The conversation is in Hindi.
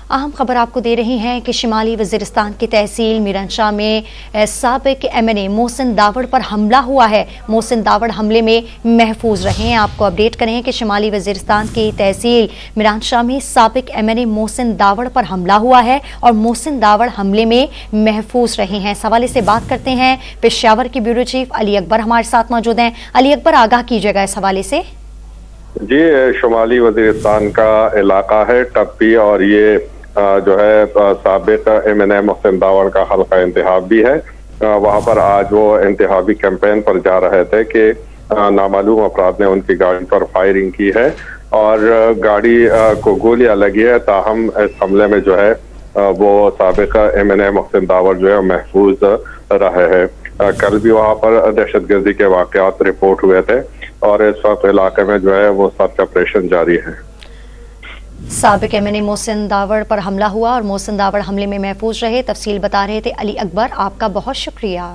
अहम खबर आपको दे रही हैं कि शिमाली वज़ीरिस्तान की तहसील मीरांशाह में साबिक एमएनए मोहसिन दावड़ पर हमला हुआ है। मोहसिन दावड़ हमले में महफूज रहे हैं। आपको अपडेट करें कि शिमाली वज़ीरिस्तान की तहसील मीरांशाह में साबिक एमएनए मोहसिन दावड़ पर हमला हुआ है और मोहसिन दावड़ हमले में महफूज रहे हैं। इस हवाले से बात करते हैं पेशावर के ब्यूरो चीफ अली अकबर हमारे साथ मौजूद हैं। अली अकबर, आगाह कीजिएगा इस हवाले से। जी, शुमाली वज़ीरिस्तान का इलाका है टप्पी और ये जो है साबिक एमएनए मोहसिन दावड़ का हल्का इंतखाब भी है। वहां पर आज वो इंतखाबी कैंपेन पर जा रहे थे कि नामालूम अफराद ने उनकी गाड़ी पर फायरिंग की है और गाड़ी को गोलियां लगी है। ताहम इस हमले में जो है वो साबिक एमएनए मोहसिन दावड़ जो है महफूज रहे हैं। कल भी वहां पर दहशतगर्दी के वाकयात रिपोर्ट हुए थे और इस वक्त इलाके में जो है वो सर्च ऑपरेशन जारी है। साबिक एमएनए मोहसिन दावड़ पर हमला हुआ और मोहसिन दावड़ हमले में महफूज रहे। तफसील बता रहे थे अली अकबर, आपका बहुत शुक्रिया।